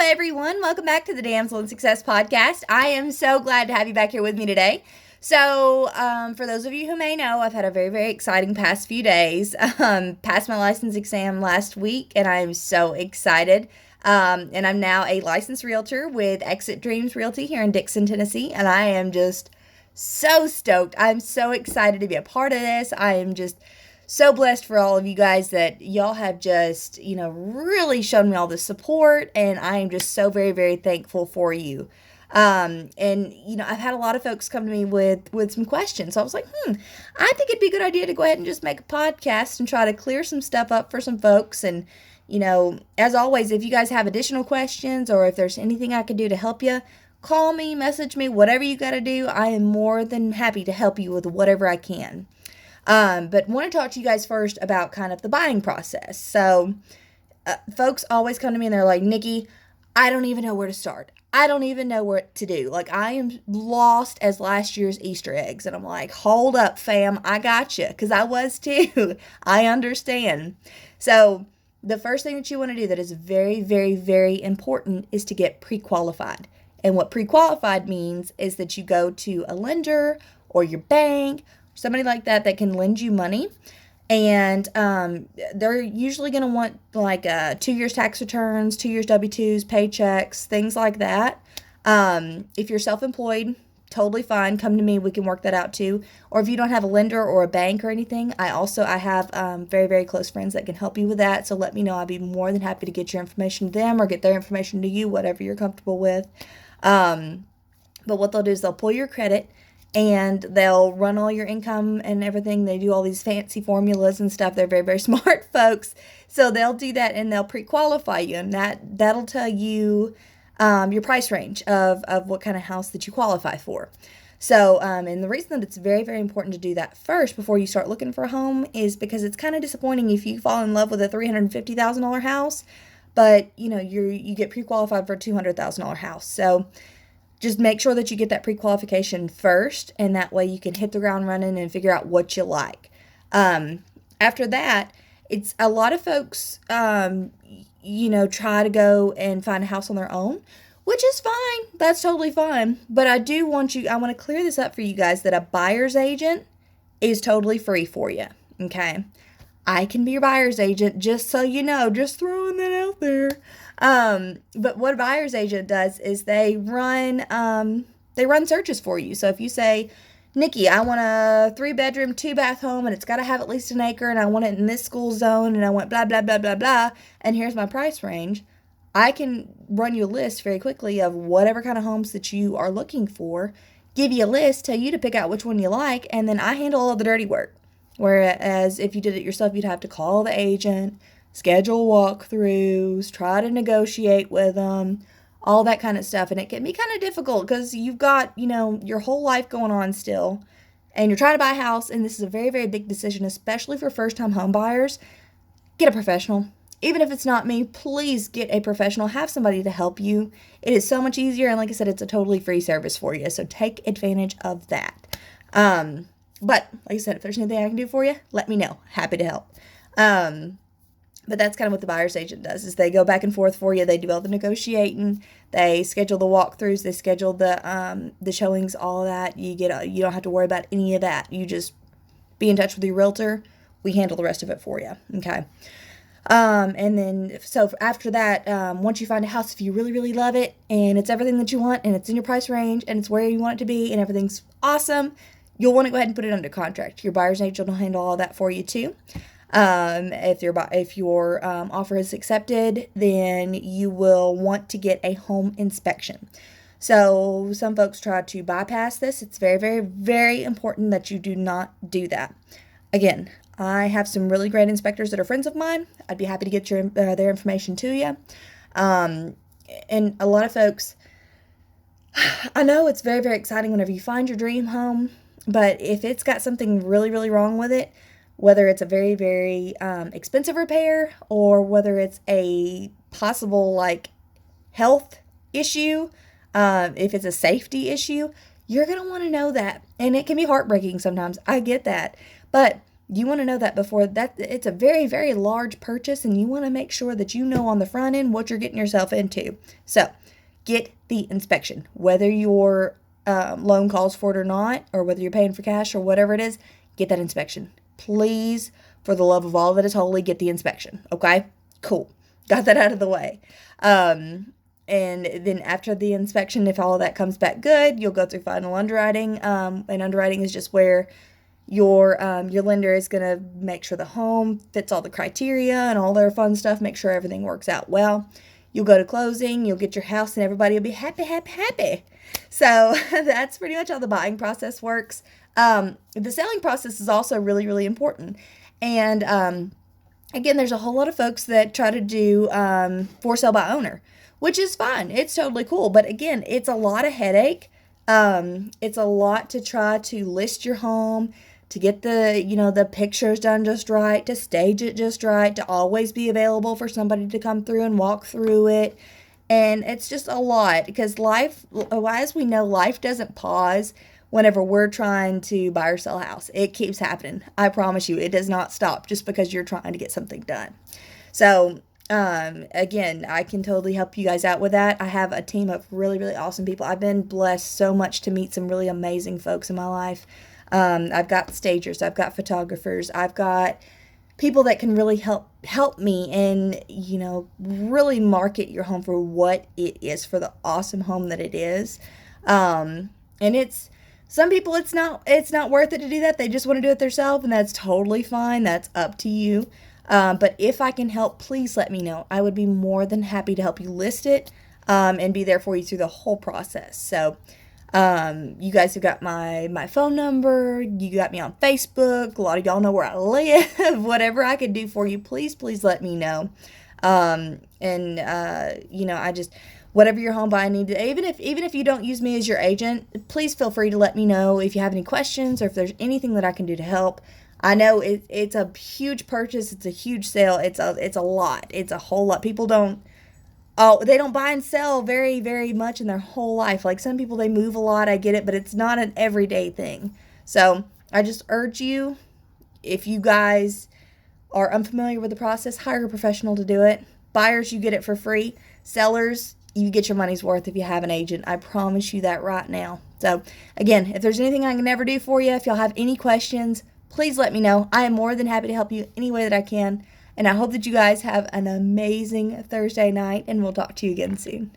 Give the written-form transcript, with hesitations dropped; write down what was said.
everyone. Welcome back to the Damsel in Success podcast. I am so glad to have you back here with me today. So, for those of you who may know, I've had a very, very exciting past few days. Passed my license exam last week, and I'm so excited. And I'm now a licensed realtor with Exit Dreams Realty here in Dixon, Tennessee, and I am just so stoked. I'm so excited to be a part of this. I am just so blessed for all of you guys that y'all have just, really shown me all the support, and I am just so very, very thankful for you. I've had a lot of folks come to me with some questions. So I was like, I think it'd be a good idea to go ahead and just make a podcast and try to clear some stuff up for some folks. And, as always, if you guys have additional questions or if there's anything I could do to help you, call me, message me, whatever you got to do. I am more than happy to help you with whatever I can. But want to talk to you guys first about kind of the buying process. So, folks always come to me and they're like, Nikki, I don't even know where to start. I don't even know what to do. Like, I am lost as last year's Easter eggs. And I'm like, hold up, fam. I got you. Because I was too. I understand. So, the first thing that you want to do that is very, very, very important is to get pre-qualified. And what pre-qualified means is that you go to a lender or your bank, somebody like that can lend you money, and they're usually going to want like 2 years tax returns, 2 years W-2s, paychecks, things like that. If you're self-employed, totally fine. Come to me. We can work that out too. Or if you don't have a lender or a bank or anything, I have very, very close friends that can help you with that. So let me know. I'd be more than happy to get your information to them or get their information to you, whatever you're comfortable with. But what they'll do is they'll pull your credit, and they'll run all your income and everything. They do all these fancy formulas and stuff. They're very, very smart folks. So they'll do that, and they'll pre-qualify you. And that'll tell you your price range of what kind of house that you qualify for. So, and the reason that it's very, very important to do that first before you start looking for a home is because it's kind of disappointing if you fall in love with a $350,000 house, but, you get pre-qualified for a $200,000 house. So just make sure that you get that pre-qualification first, and that way you can hit the ground running and figure out what you like. After that, it's a lot of folks, try to go and find a house on their own, which is fine. That's totally fine. But I want to clear this up for you guys that a buyer's agent is totally free for you. Okay. I can be your buyer's agent, just so you know, just throwing that out there. But what a buyer's agent does is they run searches for you. So if you say, Nikki, I want a 3-bedroom, 2-bath home, and it's got to have at least an acre, and I want it in this school zone, and I want blah, blah, blah, blah, blah, and here's my price range, I can run you a list very quickly of whatever kind of homes that you are looking for, give you a list, tell you to pick out which one you like, and then I handle all the dirty work. Whereas if you did it yourself, you'd have to call the agent, schedule walkthroughs, try to negotiate with them, all that kind of stuff. And it can be kind of difficult because you've got, your whole life going on still, and you're trying to buy a house, and this is a very, very big decision, especially for first-time home buyers. Get a professional. Even if it's not me, please get a professional. Have somebody to help you. It is so much easier, and like I said, it's a totally free service for you, so take advantage of that. But like I said, if there's anything I can do for you, let me know. Happy to help. But that's kind of what the buyer's agent does, is they go back and forth for you. They do all the negotiating. They schedule the walkthroughs. They schedule the showings, all of that. You don't have to worry about any of that. You just be in touch with your realtor. We handle the rest of it for you. Okay. And then, so after that, once you find a house, if you really, really love it and it's everything that you want and it's in your price range and it's where you want it to be and everything's awesome, you'll want to go ahead and put it under contract. Your buyer's agent will handle all that for you too. If your offer is accepted, then you will want to get a home inspection. So some folks try to bypass this. It's very, very, very important that you do not do that. Again, I have some really great inspectors that are friends of mine. I'd be happy to get their information to you. And a lot of folks, I know it's very, very exciting whenever you find your dream home, but if it's got something really, really wrong with it, whether it's a very, very expensive repair or whether it's a possible health issue, if it's a safety issue, you're going to want to know that. And it can be heartbreaking sometimes. I get that. But You want to know that before that. It's a very, very large purchase, and you want to make sure that you know on the front end what you're getting yourself into. So get the inspection, whether your loan calls for it or not, or whether you're paying for cash or whatever it is. Get that inspection, please. For the love of all that is holy, get the inspection. Okay, cool. Got that out of the way. And then after the inspection, if all of that comes back good, you'll go through final underwriting. And underwriting is just where your lender is going to make sure the home fits all the criteria and all their fun stuff, make sure everything works out well. You'll go to closing, you'll get your house, and everybody will be happy, happy, happy. So that's pretty much how the buying process works. The selling process is also really, really important. And again, there's a whole lot of folks that try to do for sale by owner, which is fine. It's totally cool. But again, it's a lot of headache. It's a lot to try to list your home, to get the pictures done just right, to stage it just right, to always be available for somebody to come through and walk through it. And it's just a lot because life, as we know, life doesn't pause whenever we're trying to buy or sell a house. It keeps happening. I promise you, it does not stop just because you're trying to get something done. So, again, I can totally help you guys out with that. I have a team of really, really awesome people. I've been blessed so much to meet some really amazing folks in my life. I've got stagers, I've got photographers, I've got people that can really help me and, really market your home for what it is, for the awesome home that it is. And some people, it's not worth it to do that. They just want to do it themselves, and that's totally fine. That's up to you. But if I can help, please let me know. I would be more than happy to help you list it, and be there for you through the whole process. So, you guys have got my phone number. You got me on Facebook. A lot of y'all know where I live. Whatever I can do for you, please let me know. Whatever your home buying need to, even if you don't use me as your agent, please feel free to let me know if you have any questions or if there's anything that I can do to help. I know it's a huge purchase. It's a huge sale. It's a lot. It's a whole lot. People don't buy and sell very, very much in their whole life. Like some people, they move a lot. I get it, but it's not an everyday thing. So I just urge you, if you guys are unfamiliar with the process, hire a professional to do it. Buyers, you get it for free. Sellers, you get your money's worth if you have an agent. I promise you that right now. So again, if there's anything I can ever do for you, if y'all have any questions, please let me know. I am more than happy to help you any way that I can. And I hope that you guys have an amazing Thursday night, and we'll talk to you again soon.